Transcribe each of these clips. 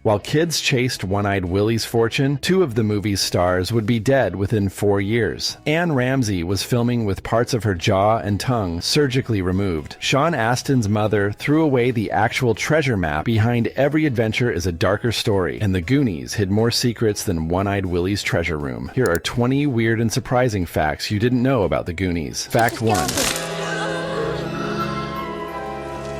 While kids chased One-Eyed Willy's fortune, 2 of the movie's stars would be dead within 4 years. Anne Ramsey was filming with parts of her jaw and tongue surgically removed. Sean Astin's mother threw away the actual treasure map. Behind every adventure is a darker story, and the Goonies hid more secrets than One-Eyed Willy's treasure room. Here are 20 weird and surprising facts you didn't know about the Goonies. Fact 1.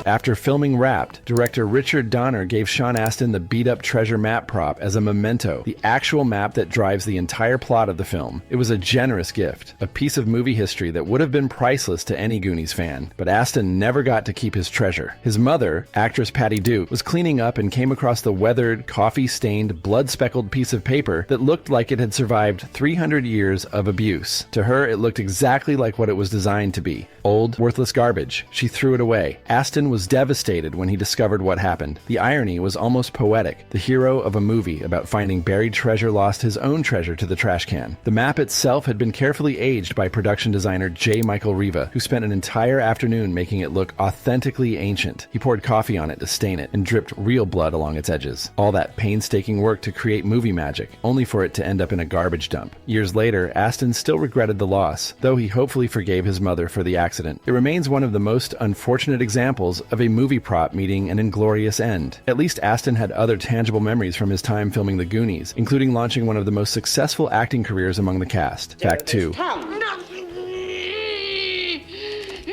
After filming Wrapped, director Richard Donner gave Sean Astin the beat-up treasure map prop as a memento, the actual map that drives the entire plot of the film. It was a generous gift, a piece of movie history that would have been priceless to any Goonies fan, but Astin never got to keep his treasure. His mother, actress Patty Duke, was cleaning up and came across the weathered, coffee-stained, blood-speckled piece of paper that looked like it had survived 300 years of abuse. To her, it looked exactly like what it was designed to be. Old, worthless garbage. She threw it away. Astin was devastated when he discovered what happened. The irony was almost poetic. The hero of a movie about finding buried treasure lost his own treasure to the trash can. The map itself had been carefully aged by production designer J. Michael Riva, who spent an entire afternoon making it look authentically ancient. He poured coffee on it to stain it and dripped real blood along its edges. All that painstaking work to create movie magic, only for it to end up in a garbage dump. Years later, Astin still regretted the loss, though he hopefully forgave his mother for the accident. It remains one of the most unfortunate examples of a movie prop meeting an inglorious end. At least Astin had other tangible memories from his time filming The Goonies, including launching one of the most successful acting careers among the cast. Fact 2.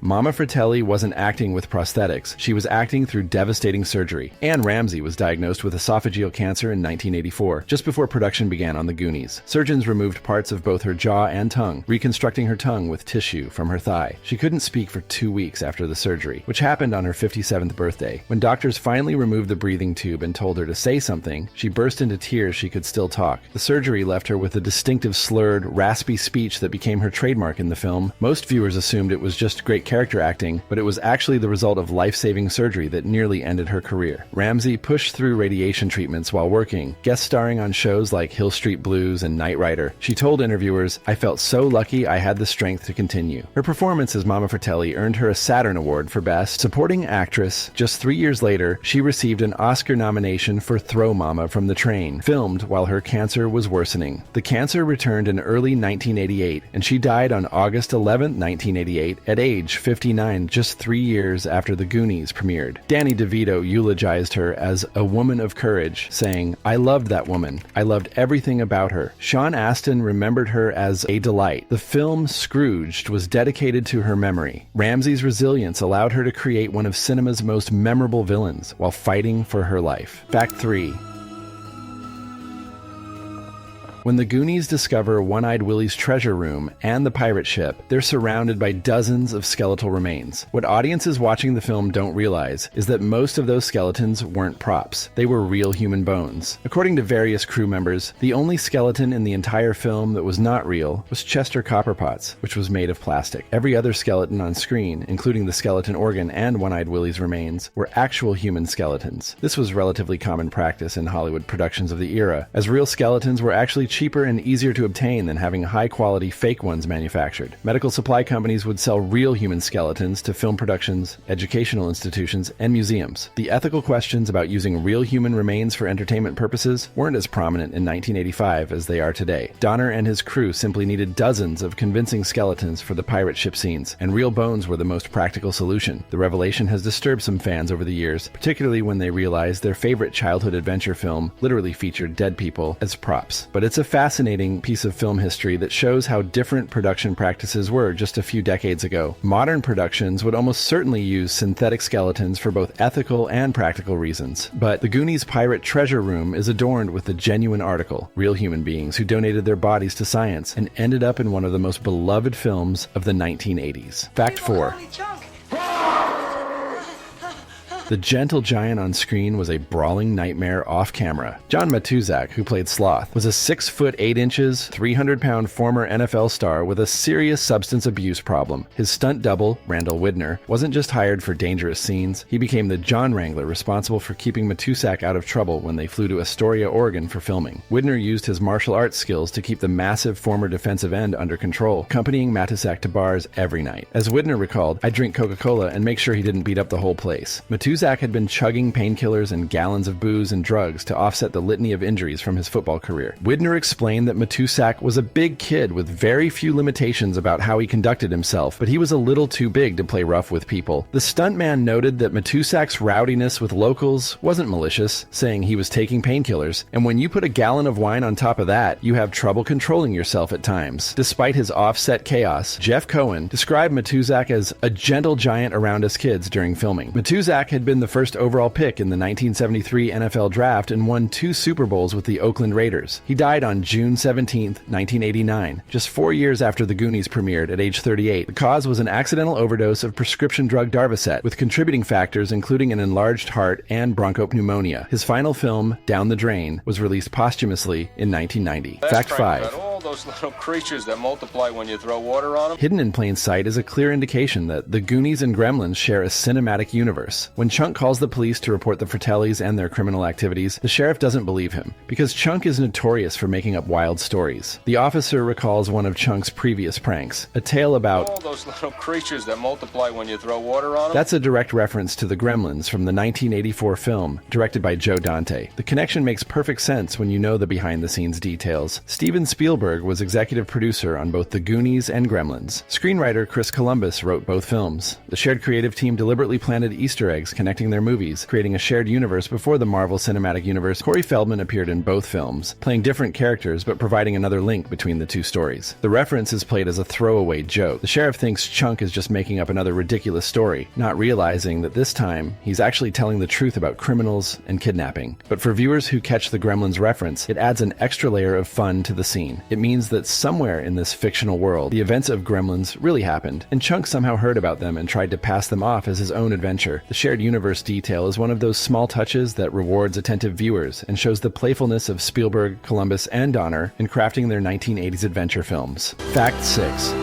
Mama Fratelli wasn't acting with prosthetics. She was acting through devastating surgery. Anne Ramsey was diagnosed with esophageal cancer in 1984, just before production began on The Goonies. Surgeons removed parts of both her jaw and tongue, reconstructing her tongue with tissue from her thigh. She couldn't speak for 2 weeks after the surgery, which happened on her 57th birthday. When doctors finally removed the breathing tube and told her to say something, she burst into tears she could still talk. The surgery left her with a distinctive slurred, raspy speech that became her trademark in the film. Most viewers assumed it was just great character acting, but it was actually the result of life-saving surgery that nearly ended her career. Ramsey pushed through radiation treatments while working, guest starring on shows like Hill Street Blues and Knight Rider. She told interviewers, "I felt so lucky I had the strength to continue." Her performance as Mama Fratelli earned her a Saturn Award for Best Supporting Actress. Just 3 years later, she received an Oscar nomination for Throw Mama from the Train, filmed while her cancer was worsening. The cancer returned in early 1988, and she died on August 11, 1988, at age 59, just 3 years after The Goonies premiered. Danny DeVito eulogized her as a woman of courage, saying, "I loved that woman. I loved everything about her." Sean Astin remembered her as a delight. The film Scrooged was dedicated to her memory. Ramsey's resilience allowed her to create one of cinema's most memorable villains while fighting for her life. Fact 3. When the Goonies discover One-Eyed Willy's treasure room and the pirate ship, they're surrounded by dozens of skeletal remains. What audiences watching the film don't realize is that most of those skeletons weren't props. They were real human bones. According to various crew members, the only skeleton in the entire film that was not real was Chester Copperpot's, which was made of plastic. Every other skeleton on screen, including the skeleton organ and One-Eyed Willy's remains, were actual human skeletons. This was relatively common practice in Hollywood productions of the era, as real skeletons were actually cheaper and easier to obtain than having high-quality fake ones manufactured. Medical supply companies would sell real human skeletons to film productions, educational institutions, and museums. The ethical questions about using real human remains for entertainment purposes weren't as prominent in 1985 as they are today. Donner and his crew simply needed dozens of convincing skeletons for the pirate ship scenes, and real bones were the most practical solution. The revelation has disturbed some fans over the years, particularly when they realized their favorite childhood adventure film literally featured dead people as props. But it's a fascinating piece of film history that shows how different production practices were just a few decades ago. Modern productions would almost certainly use synthetic skeletons for both ethical and practical reasons. But the Goonies' pirate treasure room is adorned with the genuine article, real human beings who donated their bodies to science and ended up in one of the most beloved films of the 1980s. Fact 4. The gentle giant on screen was a brawling nightmare off-camera. John Matuszak, who played Sloth, was a 6 foot 8 inches, 300-pound former NFL star with a serious substance abuse problem. His stunt double, Randall Widner, wasn't just hired for dangerous scenes. He became the John Wrangler responsible for keeping Matuszak out of trouble when they flew to Astoria, Oregon for filming. Widner used his martial arts skills to keep the massive former defensive end under control, accompanying Matuszak to bars every night. As Widner recalled, "I'd drink Coca-Cola and make sure he didn't beat up the whole place." Matuszak Matuzak had been chugging painkillers and gallons of booze and drugs to offset the litany of injuries from his football career. Widner explained that Matuzak was a big kid with very few limitations about how he conducted himself, but he was a little too big to play rough with people. The stuntman noted that Matuzak's rowdiness with locals wasn't malicious, saying he was taking painkillers, and when you put a gallon of wine on top of that, you have trouble controlling yourself at times. Despite his offset chaos, Jeff Cohen described Matuzak as a gentle giant around us kids during filming. Matuzak had been the first overall pick in the 1973 NFL Draft and won 2 Super Bowls with the Oakland Raiders. He died on June 17, 1989, just 4 years after The Goonies premiered at age 38. The cause was an accidental overdose of prescription drug Darvocet, with contributing factors including an enlarged heart and bronchopneumonia. His final film, Down the Drain, was released posthumously in 1990. Fact 5. All those little creatures that multiply when you throw water on them. Hidden in plain sight is a clear indication that the Goonies and Gremlins share a cinematic universe. When Chunk calls the police to report the Fratellis and their criminal activities, the sheriff doesn't believe him, because Chunk is notorious for making up wild stories. The officer recalls one of Chunk's previous pranks, a tale about all those little creatures that multiply when you throw water on them. That's a direct reference to the Gremlins from the 1984 film, directed by Joe Dante. The connection makes perfect sense when you know the behind-the-scenes details. Steven Spielberg was executive producer on both The Goonies and Gremlins. Screenwriter Chris Columbus wrote both films. The shared creative team deliberately planted Easter eggs connecting their movies, creating a shared universe before the Marvel Cinematic Universe. Corey Feldman appeared in both films, playing different characters but providing another link between the two stories. The reference is played as a throwaway joke. The sheriff thinks Chunk is just making up another ridiculous story, not realizing that this time he's actually telling the truth about criminals and kidnapping. But for viewers who catch the Gremlins reference, it adds an extra layer of fun to the scene. It means that somewhere in this fictional world, the events of Gremlins really happened, and Chunk somehow heard about them and tried to pass them off as his own adventure. The shared universe detail is one of those small touches that rewards attentive viewers and shows the playfulness of Spielberg, Columbus, and Donner in crafting their 1980s adventure films. Fact 6.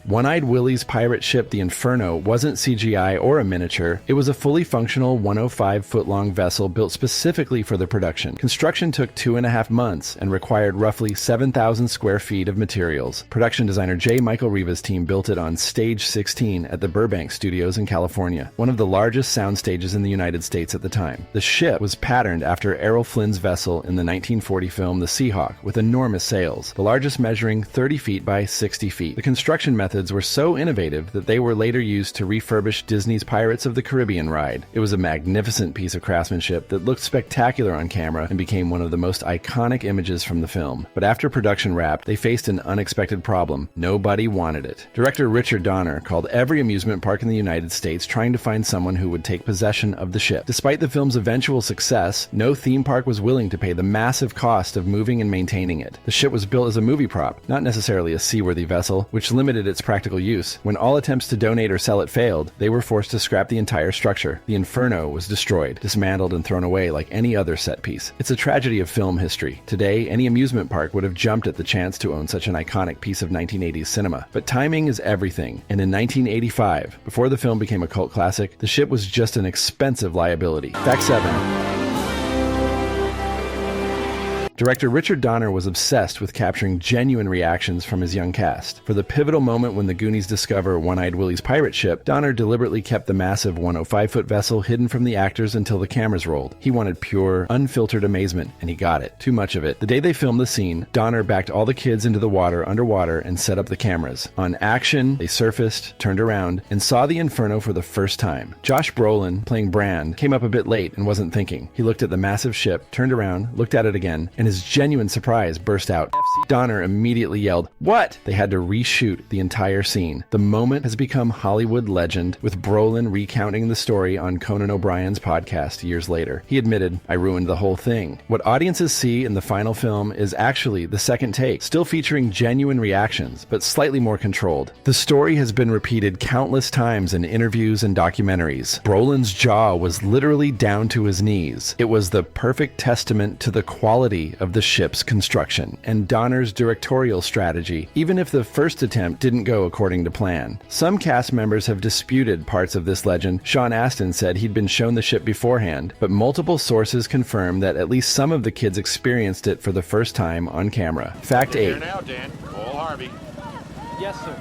One-Eyed Willy's pirate ship, the Inferno, wasn't CGI or a miniature. It was a fully functional 105-foot-long vessel built specifically for the production. Construction took 2.5 months and required roughly 7,000 square feet of materials. Production designer J. Michael Riva's team built it on Stage 16 at the Burbank Studios in California, one of the largest sound stages in the United States at the time. The ship was patterned after Errol Flynn's vessel in the 1940 film The Seahawk, with enormous sails, the largest measuring 30 feet by 60 feet. The construction methods were so innovative that they were later used to refurbish Disney's Pirates of the Caribbean ride. It was a magnificent piece of craftsmanship that looked spectacular on camera and became one of the most iconic images from the film. But after production wrapped, they faced an unexpected problem. Nobody wanted it. Director Richard Donner called every amusement park in the United States trying to find someone who would take possession of the ship. Despite the film's eventual success, no theme park was willing to pay the massive cost of moving and maintaining it. The ship was built as a movie prop, not necessarily a seaworthy vessel, which limited its practical use. When all attempts to donate or sell it failed, they were forced to scrap the entire structure. The Inferno was destroyed, dismantled, and thrown away like any other set piece. It's a tragedy of film history. Today, any amusement park would have jumped at the chance to own such an iconic piece of 1980s cinema. But timing is everything, and in 1985, before the film became a cult classic, the ship was just an expensive liability. Fact 7. Director Richard Donner was obsessed with capturing genuine reactions from his young cast. For the pivotal moment when the Goonies discover One-Eyed Willy's pirate ship, Donner deliberately kept the massive 105-foot vessel hidden from the actors until the cameras rolled. He wanted pure, unfiltered amazement, and he got it. Too much of it. The day they filmed the scene, Donner backed all the kids into the water underwater and set up the cameras. On action, they surfaced, turned around, and saw the Inferno for the first time. Josh Brolin, playing Brand, came up a bit late and wasn't thinking. He looked at the massive ship, turned around, looked at it again, and his genuine surprise burst out. Donner immediately yelled, "What?" They had to reshoot the entire scene. The moment has become Hollywood legend, with Brolin recounting the story on Conan O'Brien's podcast years later. He admitted, "I ruined the whole thing." What audiences see in the final film is actually the second take, still featuring genuine reactions, but slightly more controlled. The story has been repeated countless times in interviews and documentaries. Brolin's jaw was literally down to his knees. It was the perfect testament to the quality of the ship's construction and Donner's directorial strategy, even if the first attempt didn't go according to plan. Some cast members have disputed parts of this legend. Sean Astin said he'd been shown the ship beforehand, but multiple sources confirm that at least some of the kids experienced it for the first time on camera. Fact 8. Here now, Dan. Call Harvey. Yes, sir.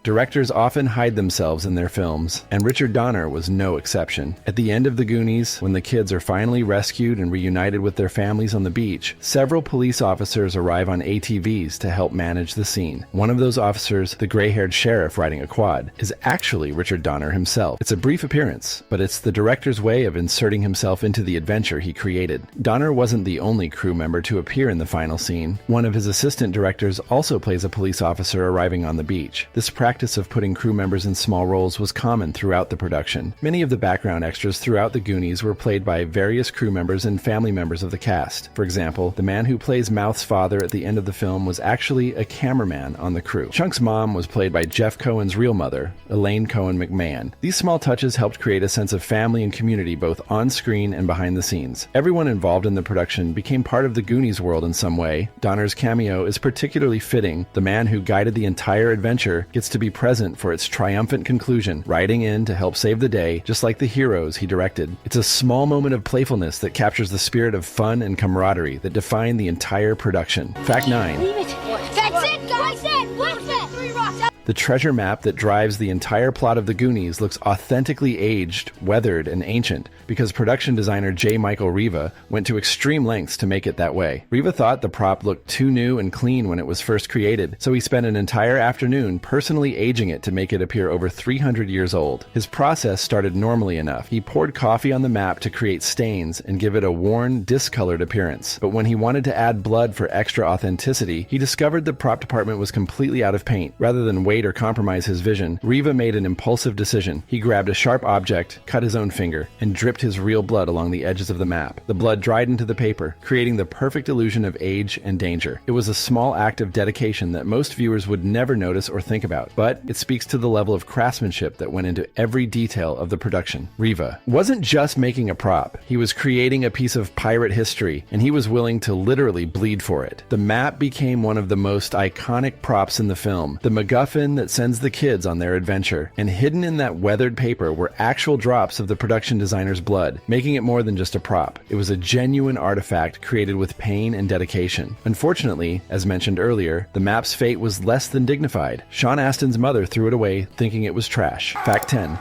Directors often hide themselves in their films, and Richard Donner was no exception. At the end of The Goonies, when the kids are finally rescued and reunited with their families on the beach, several police officers arrive on ATVs to help manage the scene. One of those officers, the gray-haired sheriff riding a quad, is actually Richard Donner himself. It's a brief appearance, but it's the director's way of inserting himself into the adventure he created. Donner wasn't the only crew member to appear in the final scene. One of his assistant directors also plays a police officer arriving on the beach. This practice of putting crew members in small roles was common throughout the production. Many of the background extras throughout The Goonies were played by various crew members and family members of the cast. For example, the man who plays Mouth's father at the end of the film was actually a cameraman on the crew. Chunk's mom was played by Jeff Cohen's real mother, Elaine Cohen McMahon. These small touches helped create a sense of family and community both on screen and behind the scenes. Everyone involved in the production became part of the Goonies world in some way. Donner's cameo is particularly fitting. The man who guided the entire adventure gets to be present for its triumphant conclusion, riding in to help save the day, just like the heroes he directed. It's a small moment of playfulness that captures the spirit of fun and camaraderie that defined the entire production. Fact 9. Leave it. That's it, guys. What's that? 3 rocks. The treasure map that drives the entire plot of The Goonies looks authentically aged, weathered, and ancient because production designer J. Michael Riva went to extreme lengths to make it that way. Riva thought the prop looked too new and clean when it was first created, so he spent an entire afternoon personally aging it to make it appear over 300 years old. His process started normally enough. He poured coffee on the map to create stains and give it a worn, discolored appearance. But when he wanted to add blood for extra authenticity, he discovered the prop department was completely out of paint. Rather than wait or compromise his vision, Riva made an impulsive decision. He grabbed a sharp object, cut his own finger, and dripped his real blood along the edges of the map. The blood dried into the paper, creating the perfect illusion of age and danger. It was a small act of dedication that most viewers would never notice or think about, but it speaks to the level of craftsmanship that went into every detail of the production. Riva wasn't just making a prop. He was creating a piece of pirate history, and he was willing to literally bleed for it. The map became one of the most iconic props in the film, the MacGuffin that sends the kids on their adventure. And hidden in that weathered paper were actual drops of the production designer's blood, making it more than just a prop. It was a genuine artifact created with pain and dedication. Unfortunately, as mentioned earlier, the map's fate was less than dignified. Sean Astin's mother threw it away, thinking it was trash. Fact 10.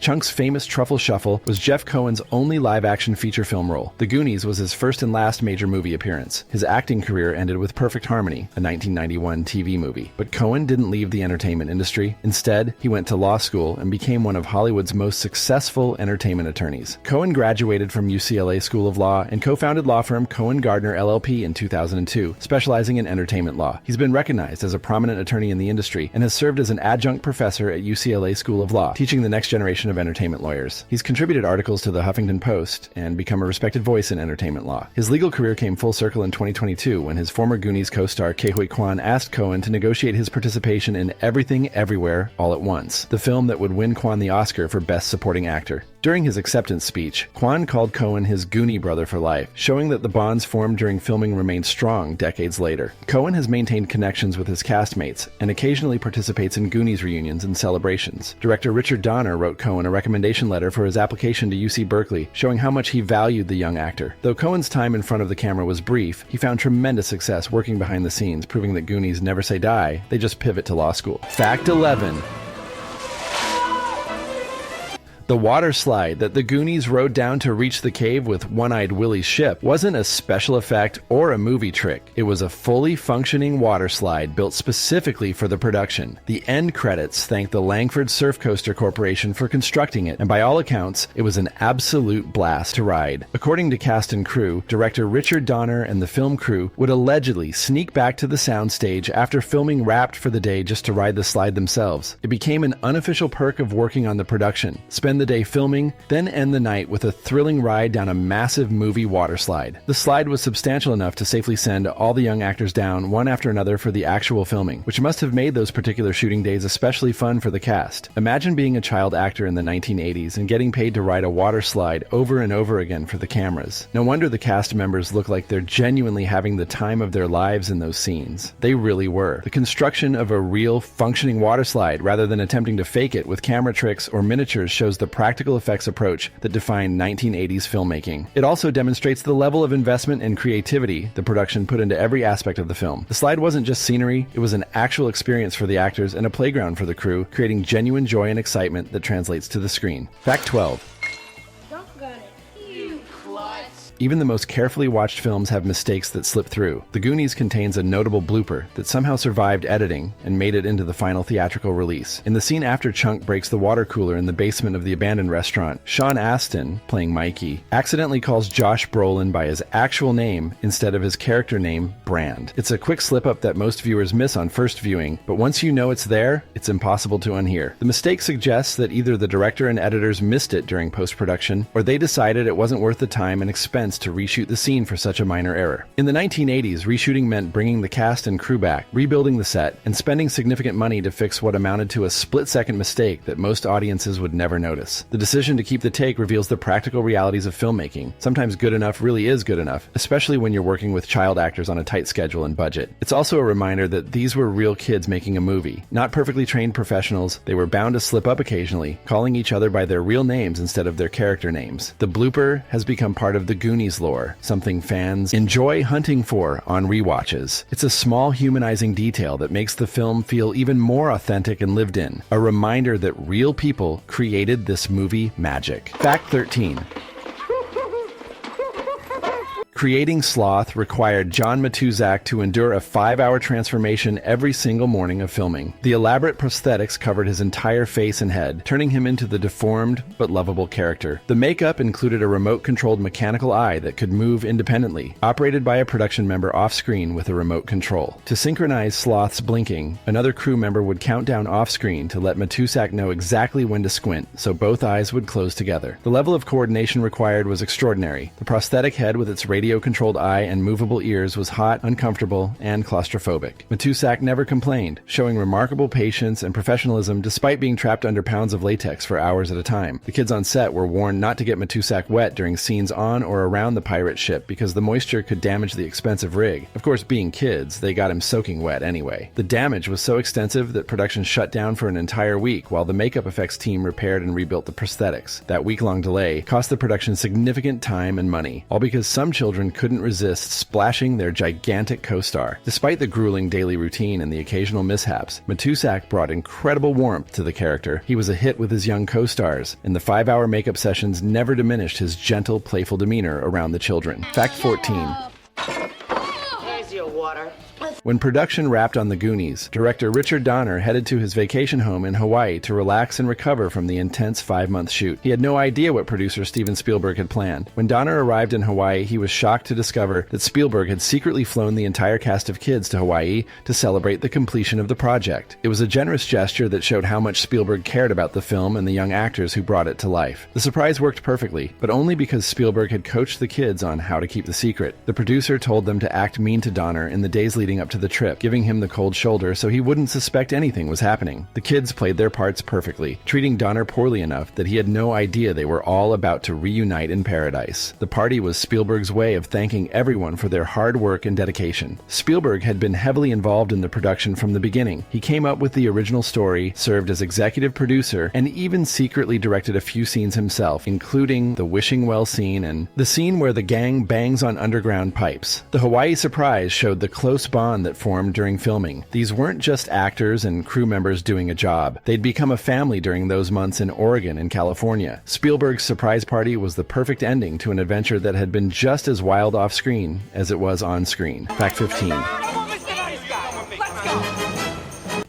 Chunk's famous Truffle Shuffle was Jeff Cohen's only live-action feature film role. The Goonies was his first and last major movie appearance. His acting career ended with Perfect Harmony, a 1991 TV movie. But Cohen didn't leave the entertainment industry. Instead, he went to law school and became one of Hollywood's most successful entertainment attorneys. Cohen graduated from UCLA School of Law and co-founded law firm Cohen Gardner LLP in 2002, specializing in entertainment law. He's been recognized as a prominent attorney in the industry and has served as an adjunct professor at UCLA School of Law, teaching the next generation of entertainment lawyers. He's contributed articles to the Huffington Post and become a respected voice in entertainment law. His legal career came full circle in 2022 when his former Goonies co-star Ke-Huy Quan asked Cohen to negotiate his participation in Everything Everywhere All at Once, the film that would win Quan the Oscar for Best Supporting Actor. During his acceptance speech, Quan called Cohen his Goonie brother for life, showing that the bonds formed during filming remained strong decades later. Cohen has maintained connections with his castmates and occasionally participates in Goonies reunions and celebrations. Director Richard Donner wrote Cohen a recommendation letter for his application to UC Berkeley, showing how much he valued the young actor. Though Cohen's time in front of the camera was brief, he found tremendous success working behind the scenes, proving that Goonies never say die, they just pivot to law school. Fact 11. The water slide that the Goonies rode down to reach the cave with One-Eyed Willy's ship wasn't a special effect or a movie trick. It was a fully functioning water slide built specifically for the production. The end credits thank the Langford Surf Coaster Corporation for constructing it, and by all accounts, it was an absolute blast to ride. According to cast and crew, director Richard Donner and the film crew would allegedly sneak back to the soundstage after filming wrapped for the day just to ride the slide themselves. It became an unofficial perk of working on the production. Spend the day filming, then end the night with a thrilling ride down a massive movie water slide. The slide was substantial enough to safely send all the young actors down one after another for the actual filming, which must have made those particular shooting days especially fun for the cast. Imagine being a child actor in the 1980s and getting paid to ride a water slide over and over again for the cameras. No wonder the cast members look like they're genuinely having the time of their lives in those scenes. They really were. The construction of a real, functioning water slide rather than attempting to fake it with camera tricks or miniatures shows the the practical effects approach that defined 1980s filmmaking. It also demonstrates the level of investment and creativity the production put into every aspect of the film. The slide wasn't just scenery, it was an actual experience for the actors and a playground for the crew, creating genuine joy and excitement that translates to the screen. Fact 12. Even the most carefully watched films have mistakes that slip through. The Goonies contains a notable blooper that somehow survived editing and made it into the final theatrical release. In the scene after Chunk breaks the water cooler in the basement of the abandoned restaurant, Sean Astin, playing Mikey, accidentally calls Josh Brolin by his actual name instead of his character name, Brand. It's a quick slip-up that most viewers miss on first viewing, but once you know it's there, it's impossible to unhear. The mistake suggests that either the director and editors missed it during post-production, or they decided it wasn't worth the time and expense to reshoot the scene for such a minor error. In the 1980s, reshooting meant bringing the cast and crew back, rebuilding the set, and spending significant money to fix what amounted to a split-second mistake that most audiences would never notice. The decision to keep the take reveals the practical realities of filmmaking. Sometimes good enough really is good enough, especially when you're working with child actors on a tight schedule and budget. It's also a reminder that these were real kids making a movie, not perfectly trained professionals. They were bound to slip up occasionally, calling each other by their real names instead of their character names. The blooper has become part of the Goonies lore, something fans enjoy hunting for on rewatches. It's a small humanizing detail that makes the film feel even more authentic and lived in, a reminder that real people created this movie magic. Fact 13. Creating Sloth required John Matuszak to endure a 5-hour transformation every single morning of filming. The elaborate prosthetics covered his entire face and head, turning him into the deformed but lovable character. The makeup included a remote-controlled mechanical eye that could move independently, operated by a production member off-screen with a remote control. To synchronize Sloth's blinking, another crew member would count down off-screen to let Matuszak know exactly when to squint, so both eyes would close together. The level of coordination required was extraordinary. The prosthetic head with its radio-controlled eye and movable ears was hot, uncomfortable, and claustrophobic. Matuszak never complained, showing remarkable patience and professionalism despite being trapped under pounds of latex for hours at a time. The kids on set were warned not to get Matuszak wet during scenes on or around the pirate ship because the moisture could damage the expensive rig. Of course, being kids, they got him soaking wet anyway. The damage was so extensive that production shut down for an entire week while the makeup effects team repaired and rebuilt the prosthetics. That week-long delay cost the production significant time and money, all because some children couldn't resist splashing their gigantic co-star. Despite the grueling daily routine and the occasional mishaps, Matuszak brought incredible warmth to the character. He was a hit with his young co-stars, and the 5-hour makeup sessions never diminished his gentle, playful demeanor around the children. Fact 14. Here's your water. When production wrapped on the Goonies, director Richard Donner headed to his vacation home in Hawaii to relax and recover from the intense 5-month shoot. He had no idea what producer Steven Spielberg had planned. When Donner arrived in Hawaii, he was shocked to discover that Spielberg had secretly flown the entire cast of kids to Hawaii to celebrate the completion of the project. It was a generous gesture that showed how much Spielberg cared about the film and the young actors who brought it to life. The surprise worked perfectly, but only because Spielberg had coached the kids on how to keep the secret. The producer told them to act mean to Donner in the days leading up to the trip, giving him the cold shoulder so he wouldn't suspect anything was happening. The kids played their parts perfectly, treating Donner poorly enough that he had no idea they were all about to reunite in paradise. The party was Spielberg's way of thanking everyone for their hard work and dedication. Spielberg had been heavily involved in the production from the beginning. He came up with the original story, served as executive producer, and even secretly directed a few scenes himself, including the wishing well scene and the scene where the gang bangs on underground pipes. The Hawaii surprise showed the close bond that formed during filming. These weren't just actors and crew members doing a job. They'd become a family during those months in Oregon and California. Spielberg's surprise party was the perfect ending to an adventure that had been just as wild off-screen as it was on-screen. Fact 15.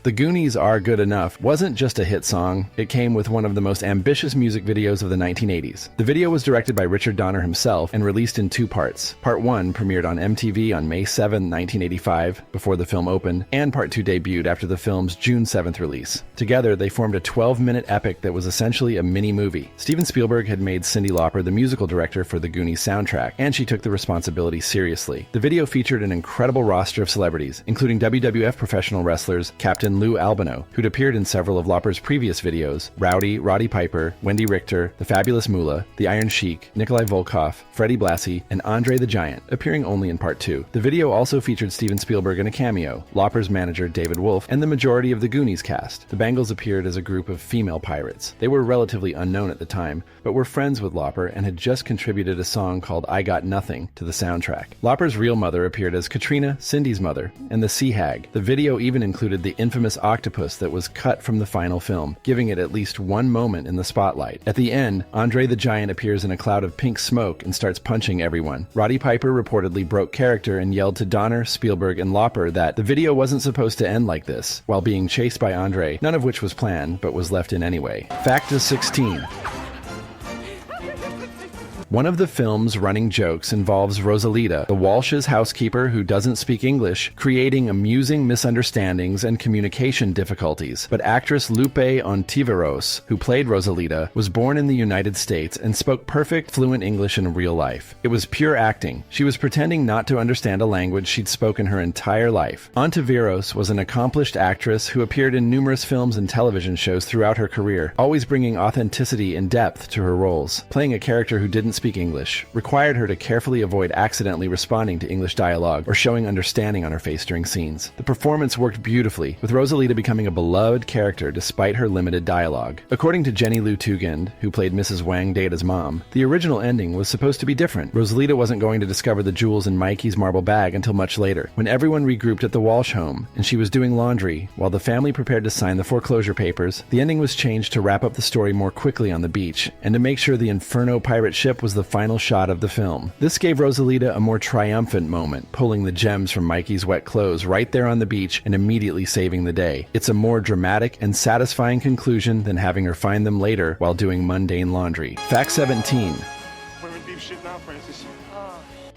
The Goonies Are Good Enough wasn't just a hit song, it came with one of the most ambitious music videos of the 1980s. The video was directed by Richard Donner himself and released in 2 parts. Part 1 premiered on MTV on May 7, 1985, before the film opened, and Part 2 debuted after the film's June 7th release. Together, they formed a 12-minute epic that was essentially a mini-movie. Steven Spielberg had made Cyndi Lauper the musical director for the Goonies soundtrack, and she took the responsibility seriously. The video featured an incredible roster of celebrities, including WWF professional wrestlers Captain and Lou Albano, who'd appeared in several of Lauper's previous videos: Rowdy, Roddy Piper, Wendy Richter, The Fabulous Moolah, The Iron Sheik, Nikolai Volkov, Freddie Blassie, and Andre the Giant, appearing only in part 2. The video also featured Steven Spielberg in a cameo, Lauper's manager David Wolf, and the majority of the Goonies cast. The Bangles appeared as a group of female pirates. They were relatively unknown at the time, but were friends with Lauper and had just contributed a song called I Got Nothing to the soundtrack. Lauper's real mother appeared as Katrina, Cindy's mother, and the Sea Hag. The video even included the infamous octopus that was cut from the final film, giving it at least one moment in the spotlight. At the end, Andre the Giant appears in a cloud of pink smoke and starts punching everyone. Roddy Piper reportedly broke character and yelled to Donner, Spielberg, and Lauper that the video wasn't supposed to end like this, while being chased by Andre, none of which was planned, but was left in anyway. Fact is 16. One of the film's running jokes involves Rosalita, the Walsh's housekeeper who doesn't speak English, creating amusing misunderstandings and communication difficulties. But actress Lupe Ontiveros, who played Rosalita, was born in the United States and spoke perfect, fluent English in real life. It was pure acting. She was pretending not to understand a language she'd spoken her entire life. Ontiveros was an accomplished actress who appeared in numerous films and television shows throughout her career, always bringing authenticity and depth to her roles. Playing a character who didn't speak English required her to carefully avoid accidentally responding to English dialogue or showing understanding on her face during scenes. The performance worked beautifully, with Rosalita becoming a beloved character despite her limited dialogue. According to Jenny Lou Tugend, who played Mrs. Wang Data's mom, the original ending was supposed to be different. Rosalita wasn't going to discover the jewels in Mikey's marble bag until much later, when everyone regrouped at the Walsh home, and she was doing laundry while the family prepared to sign the foreclosure papers. The ending was changed to wrap up the story more quickly on the beach, and to make sure the Inferno pirate ship was the final shot of the film. This gave Rosalita a more triumphant moment, pulling the gems from Mikey's wet clothes right there on the beach and immediately saving the day. It's a more dramatic and satisfying conclusion than having her find them later while doing mundane laundry. Fact 17. We're in deep shit now, Francis.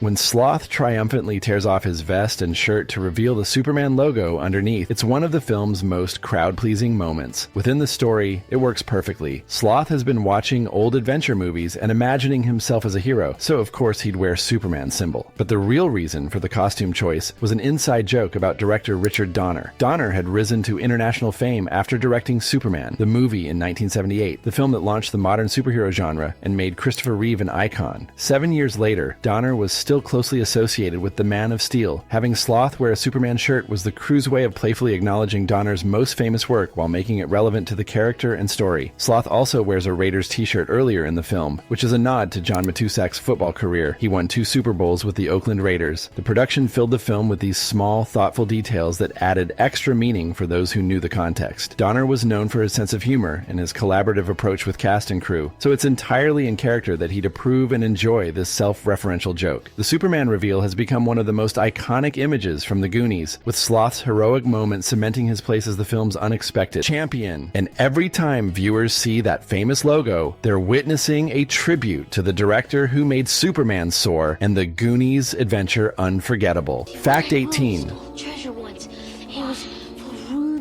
When Sloth triumphantly tears off his vest and shirt to reveal the Superman logo underneath, it's one of the film's most crowd-pleasing moments. Within the story, it works perfectly. Sloth has been watching old adventure movies and imagining himself as a hero, so of course he'd wear Superman's symbol. But the real reason for the costume choice was an inside joke about director Richard Donner. Donner had risen to international fame after directing Superman, the movie in 1978, the film that launched the modern superhero genre and made Christopher Reeve an icon. 7 years later, Donner was still closely associated with the Man of Steel. Having Sloth wear a Superman shirt was the crew's way of playfully acknowledging Donner's most famous work while making it relevant to the character and story. Sloth also wears a Raiders t-shirt earlier in the film, which is a nod to John Matusak's football career. He won 2 Super Bowls with the Oakland Raiders. The production filled the film with these small, thoughtful details that added extra meaning for those who knew the context. Donner was known for his sense of humor and his collaborative approach with cast and crew, so it's entirely in character that he'd approve and enjoy this self-referential joke. The Superman reveal has become one of the most iconic images from the Goonies, with Sloth's heroic moment cementing his place as the film's unexpected champion. And every time viewers see that famous logo, they're witnessing a tribute to the director who made Superman soar and the Goonies adventure unforgettable. Fact 18. Treasure once. It was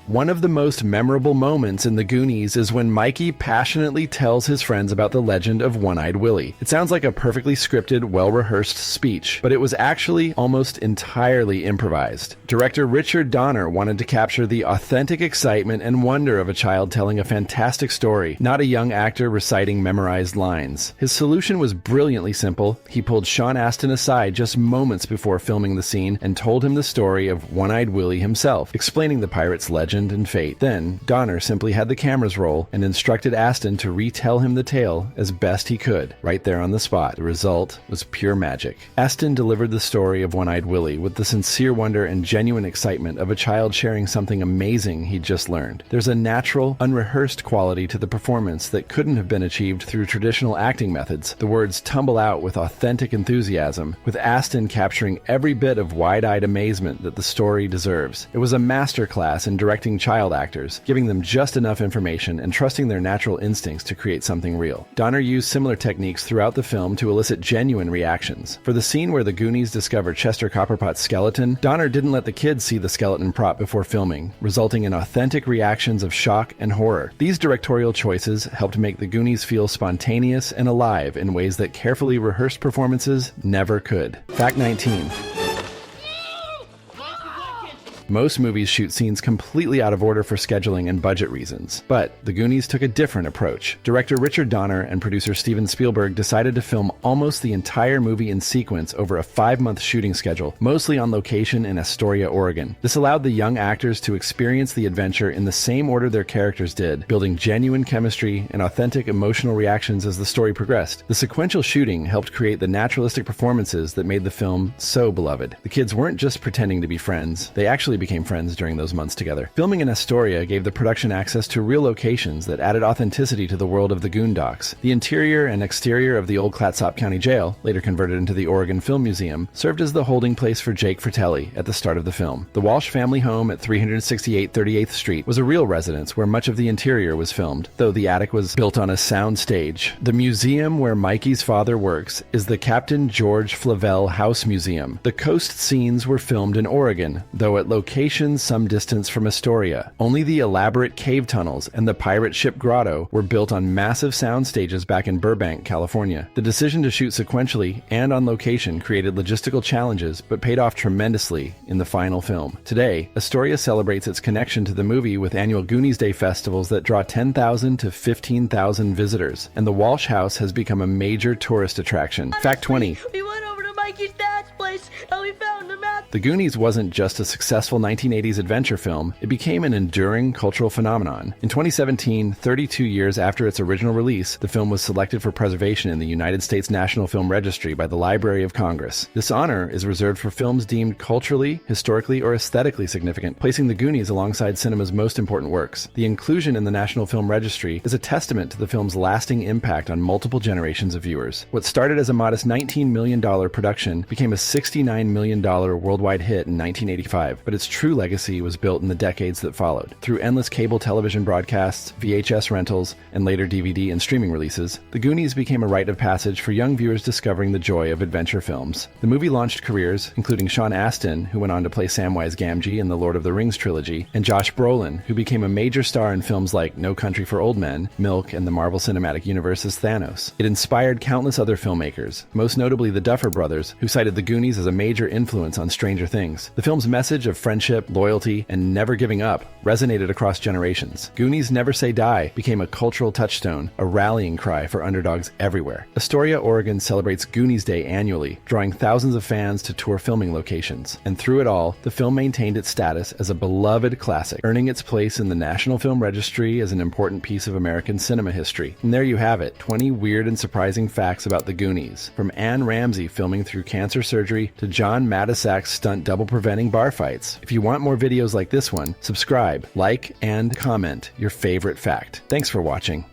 One of the most memorable moments in the Goonies is when Mikey passionately tells his friends about the legend of One-Eyed Willy. It sounds like a perfectly scripted, well-rehearsed speech, but it was actually almost entirely improvised. Director Richard Donner wanted to capture the authentic excitement and wonder of a child telling a fantastic story, not a young actor reciting memorized lines. His solution was brilliantly simple. He pulled Sean Astin aside just moments before filming the scene and told him the story of One-Eyed Willy himself, explaining the pirate's legend and fate. Then, Donner simply had the cameras roll and instructed Astin to retell him the tale as best he could, right there on the spot. The result was pure magic. Astin delivered the story of One-Eyed Willy with the sincere wonder and genuine excitement of a child sharing something amazing he'd just learned. There's a natural, unrehearsed quality to the performance that couldn't have been achieved through traditional acting methods. The words tumble out with authentic enthusiasm, with Astin capturing every bit of wide-eyed amazement that the story deserves. It was a masterclass in directing child actors, giving them just enough information and trusting their natural instincts to create something real. Donner used similar techniques throughout the film to elicit genuine reactions. For the scene where the Goonies discover Chester Copperpot's skeleton, Donner didn't let the kids see the skeleton prop before filming, resulting in authentic reactions of shock and horror. These directorial choices helped make the Goonies feel spontaneous and alive in ways that carefully rehearsed performances never could. Fact 19. Most movies shoot scenes completely out of order for scheduling and budget reasons. But The Goonies took a different approach. Director Richard Donner and producer Steven Spielberg decided to film almost the entire movie in sequence over a 5-month shooting schedule, mostly on location in Astoria, Oregon. This allowed the young actors to experience the adventure in the same order their characters did, building genuine chemistry and authentic emotional reactions as the story progressed. The sequential shooting helped create the naturalistic performances that made the film so beloved. The kids weren't just pretending to be friends, they actually became friends during those months together. Filming in Astoria gave the production access to real locations that added authenticity to the world of the Goondocks. The interior and exterior of the old Clatsop County Jail, later converted into the Oregon Film Museum, served as the holding place for Jake Fratelli at the start of the film. The Walsh family home at 368 38th Street was a real residence where much of the interior was filmed, though the attic was built on a sound stage. The museum where Mikey's father works is the Captain George Flavel House Museum. The coast scenes were filmed in Oregon, though at locations some distance from Astoria. Only the elaborate cave tunnels and the pirate ship grotto were built on massive sound stages back in Burbank, California. The decision to shoot sequentially and on location created logistical challenges, but paid off tremendously in the final film. Today, Astoria celebrates its connection to the movie with annual Goonies Day festivals that draw 10,000 to 15,000 visitors, and the Walsh House has become a major tourist attraction. Fact 20. We went over to Mikey's dad's place and we found him at... The Goonies wasn't just a successful 1980s adventure film, it became an enduring cultural phenomenon. In 2017, 32 years after its original release, the film was selected for preservation in the United States National Film Registry by the Library of Congress. This honor is reserved for films deemed culturally, historically, or aesthetically significant, placing the Goonies alongside cinema's most important works. The inclusion in the National Film Registry is a testament to the film's lasting impact on multiple generations of viewers. What started as a modest $19 million production became a $69 million worldwide hit in 1985, but its true legacy was built in the decades that followed. Through endless cable television broadcasts, VHS rentals, and later DVD and streaming releases, The Goonies became a rite of passage for young viewers discovering the joy of adventure films. The movie launched careers, including Sean Astin, who went on to play Samwise Gamgee in the Lord of the Rings trilogy, and Josh Brolin, who became a major star in films like No Country for Old Men, Milk, and the Marvel Cinematic Universe's Thanos. It inspired countless other filmmakers, most notably the Duffer Brothers, who cited The Goonies as a major influence on Stranger Things. The film's message of friendship, loyalty, and never giving up resonated across generations. Goonies Never Say Die became a cultural touchstone, a rallying cry for underdogs everywhere. Astoria, Oregon celebrates Goonies Day annually, drawing thousands of fans to tour filming locations. And through it all, the film maintained its status as a beloved classic, earning its place in the National Film Registry as an important piece of American cinema history. And there you have it, 20 weird and surprising facts about the Goonies. From Anne Ramsey filming through cancer surgery to John Matisak's stunt double preventing bar fights. If you want more videos like this one, subscribe, like, and comment your favorite fact. Thanks for watching.